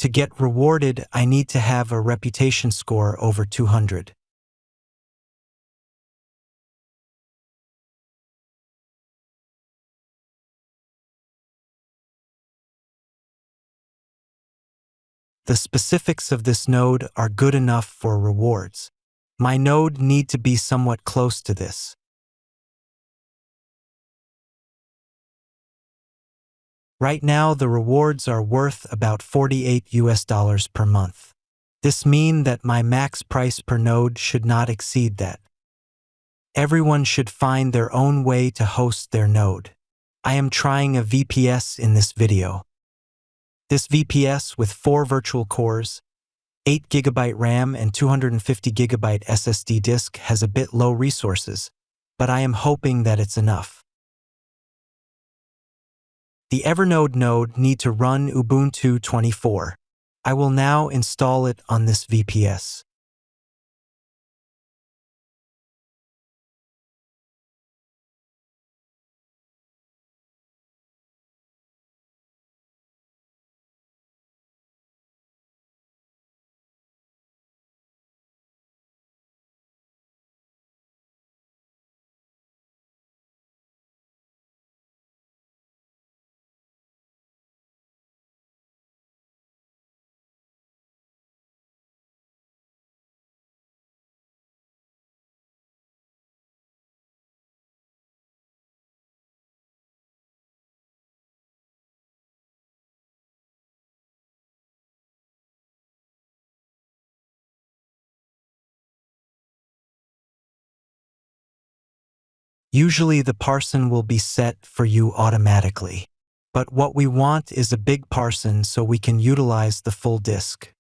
To get rewarded, I need to have a reputation score over 200. The specifics of this node are good enough for rewards. My node need to be somewhat close to this. Right now, the rewards are worth about $48 per month. This means that my max price per node should not exceed that. Everyone should find their own way to host their node. I am trying a VPS in this video. This VPS with 4 virtual cores, 8 GB RAM and 250 GB SSD disk has a bit low resources, but I am hoping that it's enough. The Evernode node need to run Ubuntu 24. I will now install it on this VPS. Usually the parson will be set for you automatically. But what we want is a big parson so we can utilize the full disk.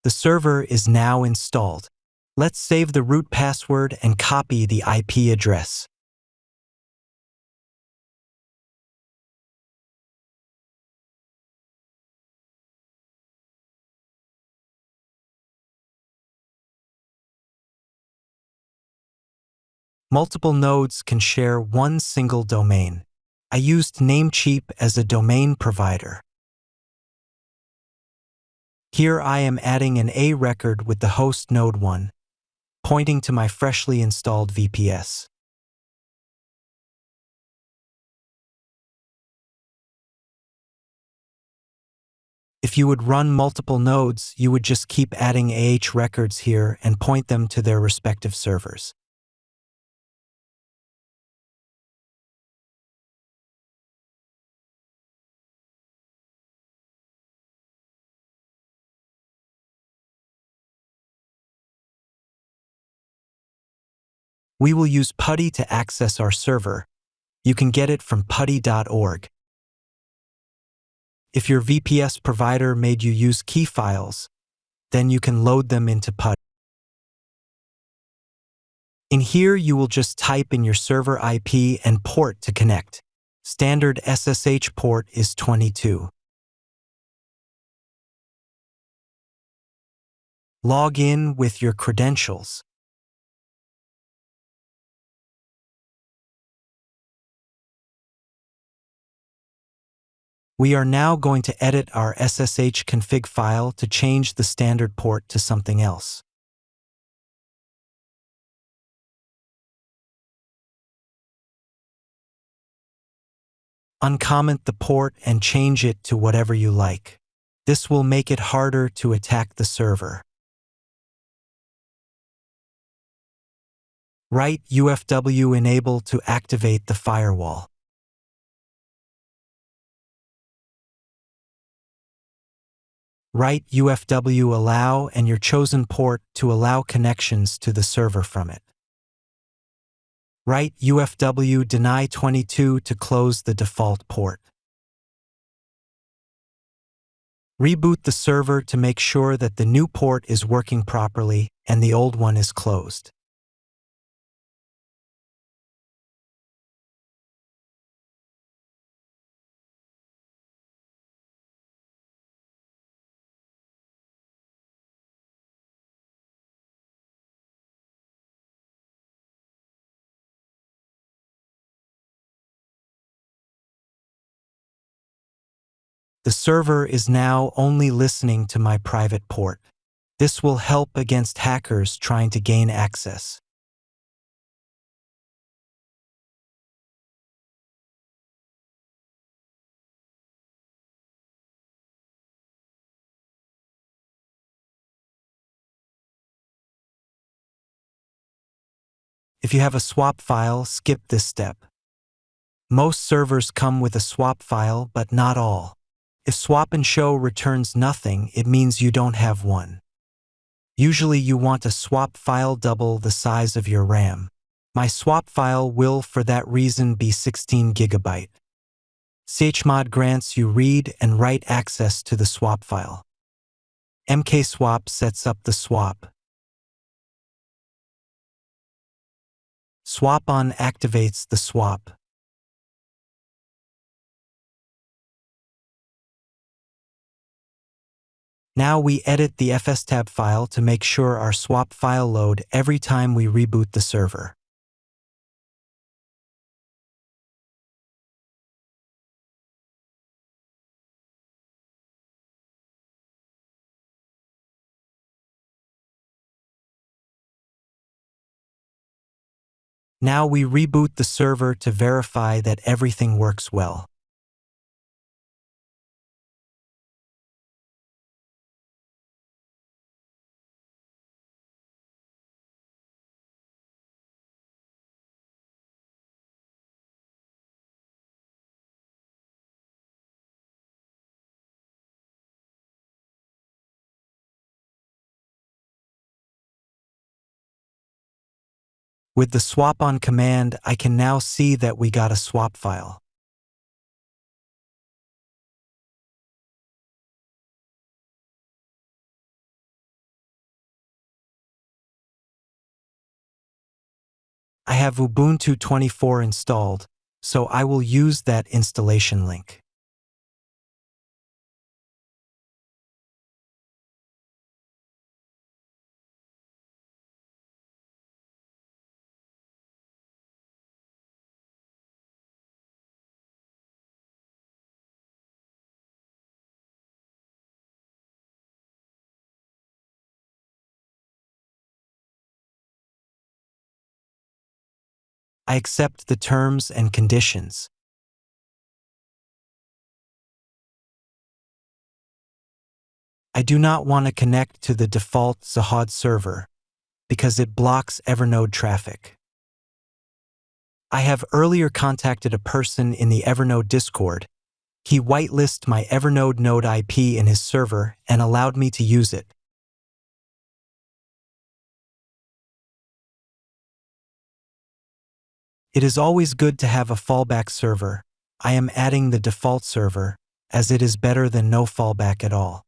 The server is now installed. Let's save the root password and copy the IP address. Multiple nodes can share one single domain. I used Namecheap as a domain provider. Here I am adding an A record with the host node 1, pointing to my freshly installed VPS. If you would run multiple nodes, you would just keep adding AH records here and point them to their respective servers. We will use PuTTY to access our server. You can get it from putty.org. If your VPS provider made you use key files, then you can load them into PuTTY. In here, you will just type in your server IP and port to connect. Standard SSH port is 22. Log in with your credentials. We are now going to edit our SSH config file to change the standard port to something else. Uncomment the port and change it to whatever you like. This will make it harder to attack the server. Write UFW enable to activate the firewall. Write UFW allow and your chosen port to allow connections to the server from it. Write UFW deny 22 to close the default port. Reboot the server to make sure that the new port is working properly and the old one is closed. The server is now only listening to my private port. This will help against hackers trying to gain access. If you have a swap file, skip this step. Most servers come with a swap file, but not all. If swap and show returns nothing, it means you don't have one. Usually you want a swap file double the size of your RAM. My swap file will, for that reason, be 16 GB. chmod grants you read and write access to the swap file. mkswap sets up the swap. Swap on activates the swap. Now we edit the fstab file to make sure our swap file load every time we reboot the server. Now we reboot the server to verify that everything works well. With the swap on command, I can now see that we got a swap file. I have Ubuntu 24 installed, so I will use that installation link. I accept the terms and conditions. I do not want to connect to the default Zahod server because it blocks Evernode traffic. I have earlier contacted a person in the Evernode Discord. He whitelisted my Evernode node IP in his server and allowed me to use it. It is always good to have a fallback server. I am adding the default server, as it is better than no fallback at all.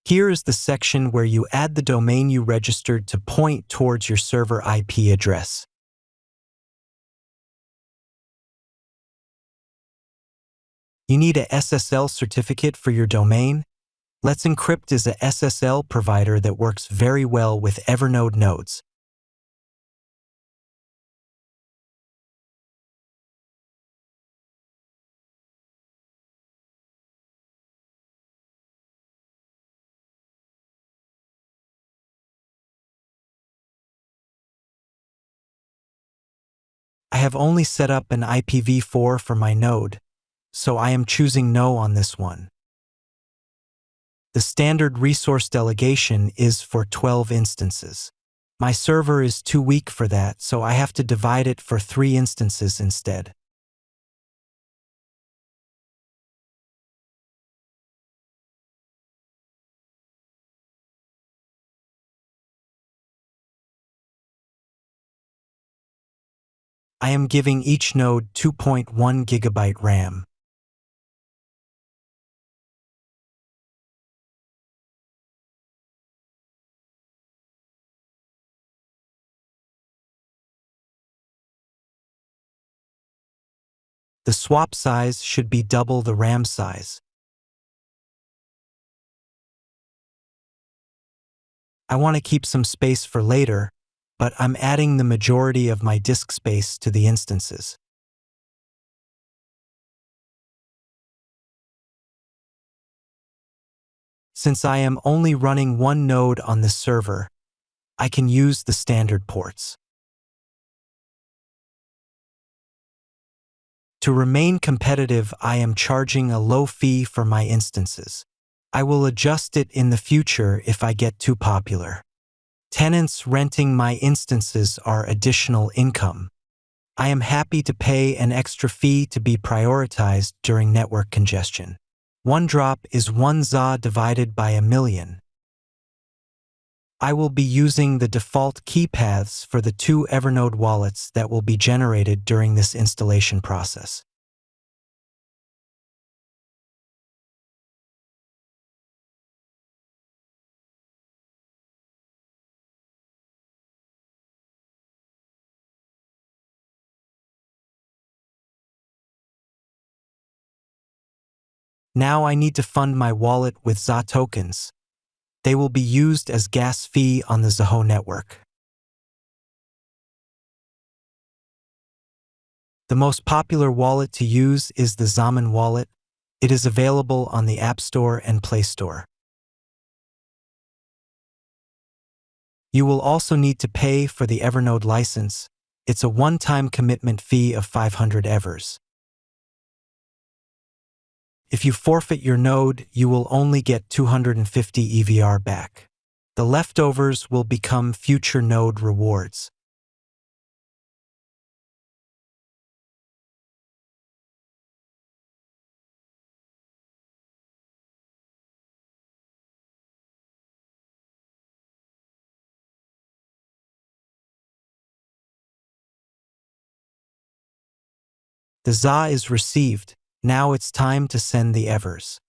Here is the section where you add the domain you registered to point towards your server IP address. You need a SSL certificate for your domain? Let's Encrypt is a SSL provider that works very well with Evernode nodes. I have only set up an IPv4 for my node, so I am choosing No on this one. The standard resource delegation is for 12 instances. My server is too weak for that, so I have to divide it for 3 instances instead. I am giving each node 2.1 GB RAM. The swap size should be double the RAM size. I want to keep some space for later, but I'm adding the majority of my disk space to the instances. Since I am only running one node on this server, I can use the standard ports. To remain competitive, I am charging a low fee for my instances. I will adjust it in the future if I get too popular. Tenants renting my instances are additional income. I am happy to pay an extra fee to be prioritized during network congestion. One drop is 1 ZA divided by 1,000,000. I will be using the default key paths for the 2 Evernode wallets that will be generated during this installation process. Now I need to fund my wallet with ZA tokens. They will be used as gas fee on the Zoho network. The most popular wallet to use is the Zaman wallet. It is available on the App Store and Play Store. You will also need to pay for the Evernode license. It's a one-time commitment fee of 500 Evers. If you forfeit your node, you will only get 250 EVR back. The leftovers will become future node rewards. The ZA is received. Now it's time to send the Evers.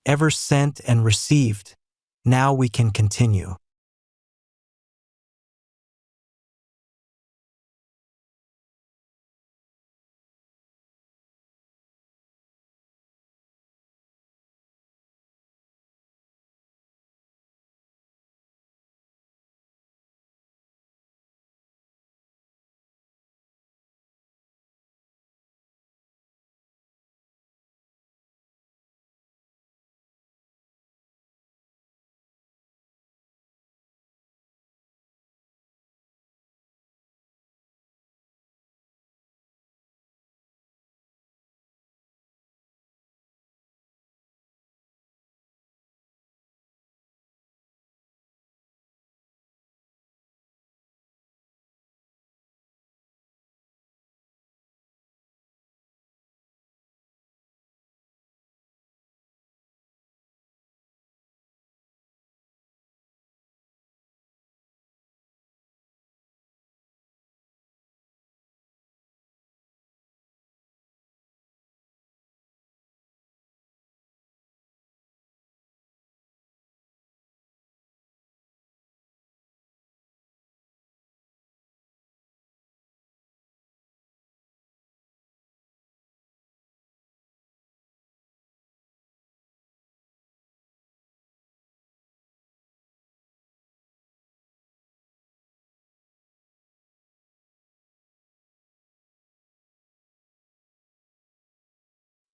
Evers sent and received. Now we can continue.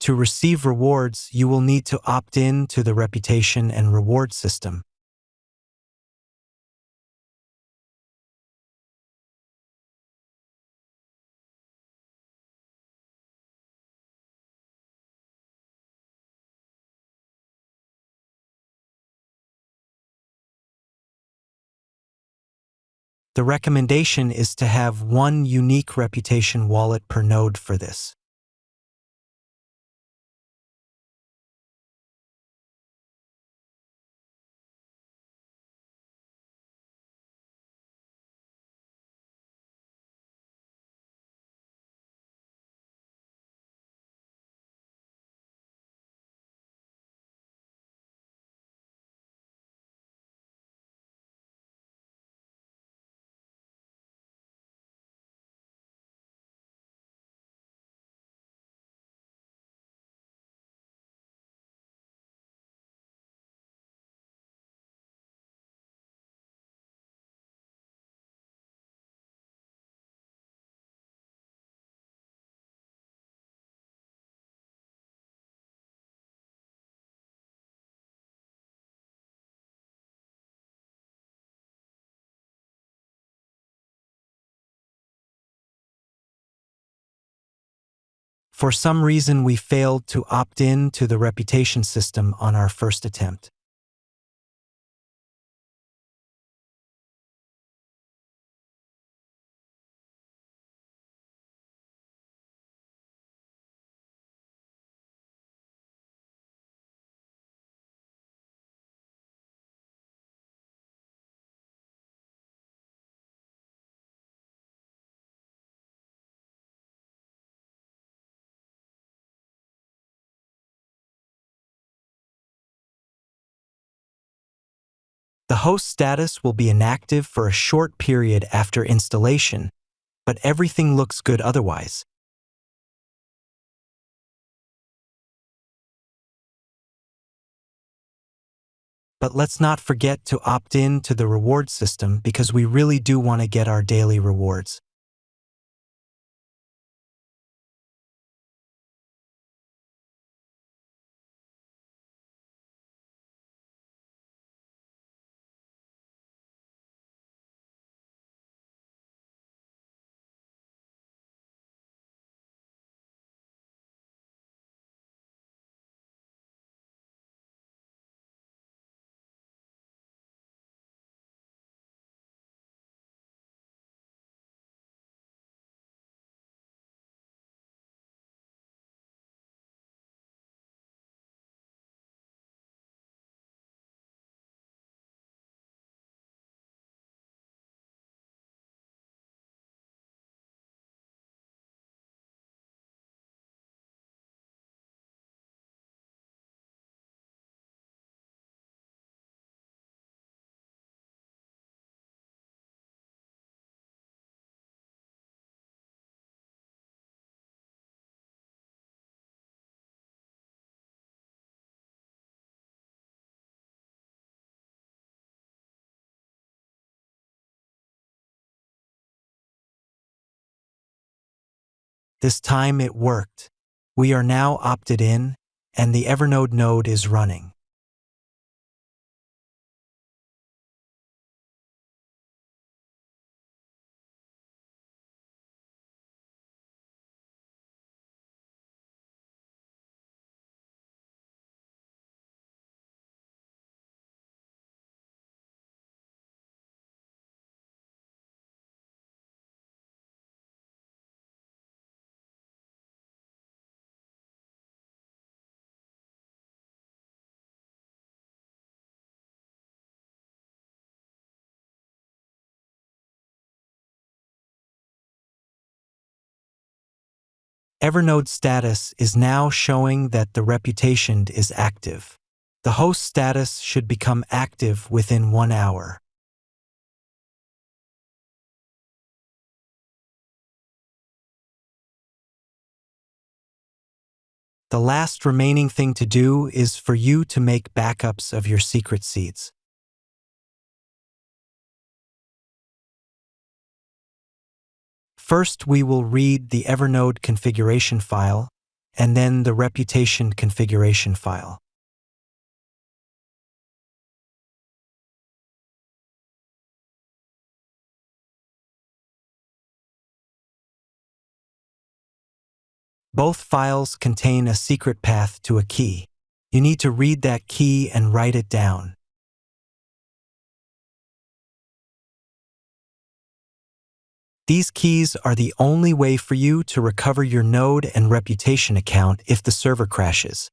To receive rewards, you will need to opt in to the reputation and reward system. The recommendation is to have one unique reputation wallet per node for this. For some reason, we failed to opt in to the reputation system on our first attempt. The host status will be inactive for a short period after installation, but everything looks good otherwise. But let's not forget to opt in to the reward system because we really do want to get our daily rewards. This time it worked. We are now opted in, and the Evernode node is running. Evernode status is now showing that the reputation is active. The host status should become active within 1 hour. The last remaining thing to do is for you to make backups of your secret seeds. First, we will read the Evernode configuration file and then the reputation configuration file. Both files contain a secret path to a key. You need to read that key and write it down. These keys are the only way for you to recover your Node and reputation account if the server crashes.